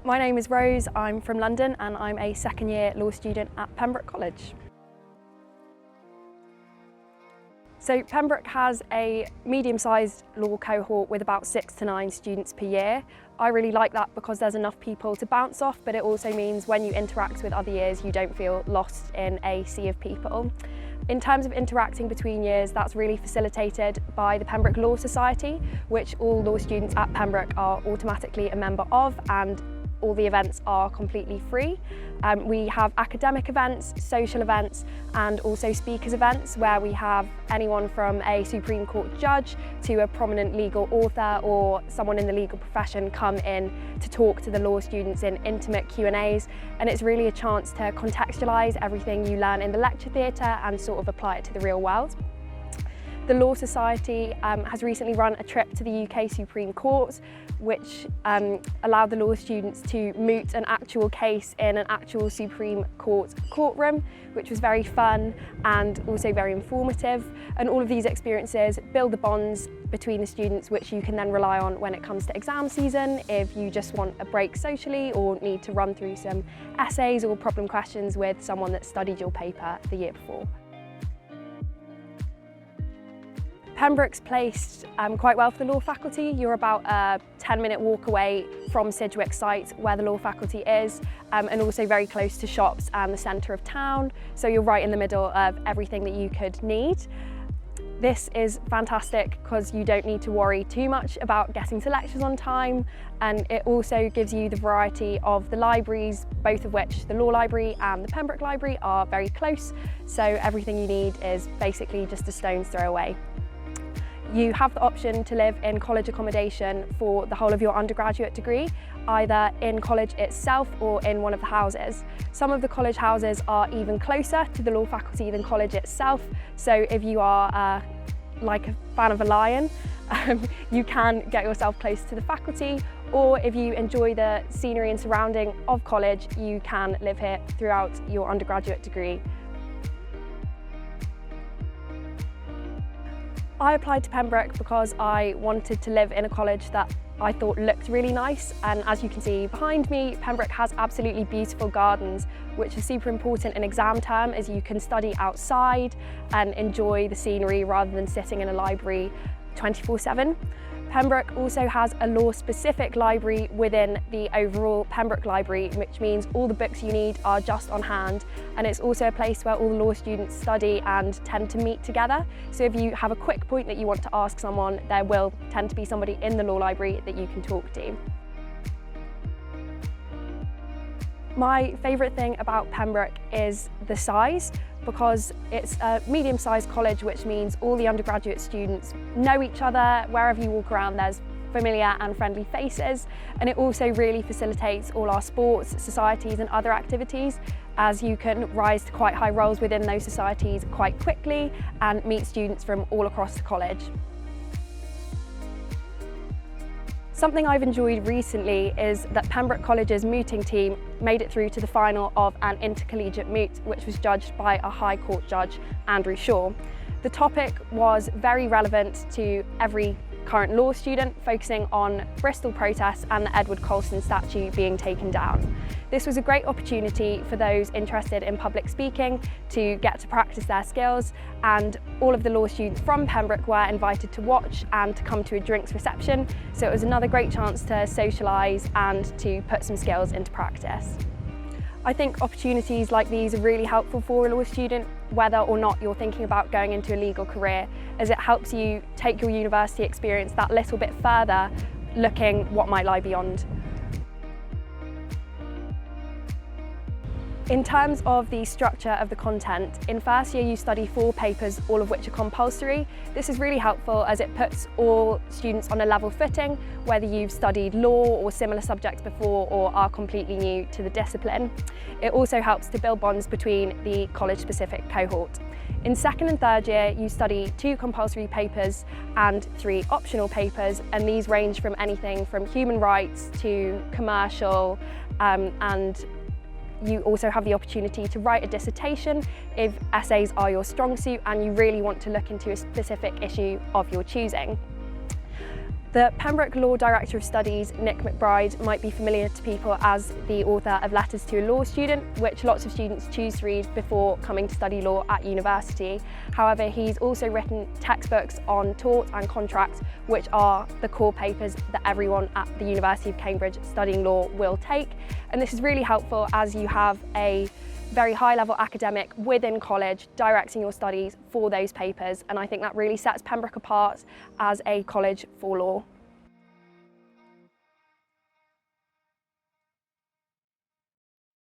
My name is Rose, I'm from London and I'm a second year law student at Pembroke College. So Pembroke has a medium-sized law cohort with about 6 to 9 students per year. I really like that because there's enough people to bounce off, but it also means when you interact with other years you don't feel lost in a sea of people. In terms of interacting between years, that's really facilitated by the Pembroke Law Society, which all law students at Pembroke are automatically a member of, and all the events are completely free. We have academic events, social events, and also speakers events where we have anyone from a Supreme Court judge to a prominent legal author or someone in the legal profession come in to talk to the law students in intimate Q&As, and it's really a chance to contextualise everything you learn in the lecture theatre and sort of apply it to the real world. The Law Society has recently run a trip to the UK Supreme Court, which allowed the law students to moot an actual case in an actual Supreme Court courtroom, which was very fun and also very informative. And all of these experiences build the bonds between the students, which you can then rely on when it comes to exam season, if you just want a break socially or need to run through some essays or problem questions with someone that studied your paper the year before. Pembroke's placed quite well for the law faculty. You're about a 10-minute walk away from Sidgwick site where the law faculty is, and also very close to shops and the centre of town, so you're right in the middle of everything that you could need. This is fantastic because you don't need to worry too much about getting to lectures on time, and it also gives you the variety of the libraries, both of which, the Law Library and the Pembroke Library, are very close, so everything you need is basically just a stone's throw away. You have the option to live in college accommodation for the whole of your undergraduate degree, either in college itself or in one of the houses. Some of the college houses are even closer to the law faculty than college itself, so if you are like a fan of a lion, you can get yourself close to the faculty, or if you enjoy the scenery and surrounding of college, you can live here throughout your undergraduate degree. I applied to Pembroke because I wanted to live in a college that I thought looked really nice, and as you can see behind me, Pembroke has absolutely beautiful gardens, which is super important in exam term as you can study outside and enjoy the scenery rather than sitting in a library 24/7. Pembroke also has a law-specific library within the overall Pembroke Library, which means all the books you need are just on hand, and it's also a place where all the law students study and tend to meet together. So if you have a quick point that you want to ask someone, there will tend to be somebody in the law library that you can talk to. My favourite thing about Pembroke is the size, because it's a medium-sized college, which means all the undergraduate students know each other. Wherever you walk around, there's familiar and friendly faces, and it also really facilitates all our sports, societies and other activities, as you can rise to quite high roles within those societies quite quickly and meet students from all across the college. Something I've enjoyed recently is that Pembroke College's mooting team made it through to the final of an intercollegiate moot, which was judged by a High Court judge, Andrew Shaw. The topic was very relevant to every current law student, focusing on Bristol protests and the Edward Colston statue being taken down. This was a great opportunity for those interested in public speaking to get to practice their skills, and all of the law students from Pembroke were invited to watch and to come to a drinks reception, so it was another great chance to socialise and to put some skills into practice. I think opportunities like these are really helpful for a law student, whether or not you're thinking about going into a legal career, as it helps you take your university experience that little bit further, looking what might lie beyond. In terms of the structure of the content, in first year you study 4 papers, all of which are compulsory. This is really helpful as it puts all students on a level footing, whether you've studied law or similar subjects before or are completely new to the discipline. It also helps to build bonds between the college-specific cohort. In second and third year, you study 2 compulsory papers and 3 optional papers, and these range from anything from human rights to commercial, and you also have the opportunity to write a dissertation if essays are your strong suit and you really want to look into a specific issue of your choosing. The Pembroke Law Director of Studies, Nick McBride, might be familiar to people as the author of Letters to a Law Student, which lots of students choose to read before coming to study law at university. However, he's also written textbooks on tort and contract, which are the core papers that everyone at the University of Cambridge studying law will take. And this is really helpful as you have a very high-level academic within college directing your studies for those papers, and I think that really sets Pembroke apart as a college for law.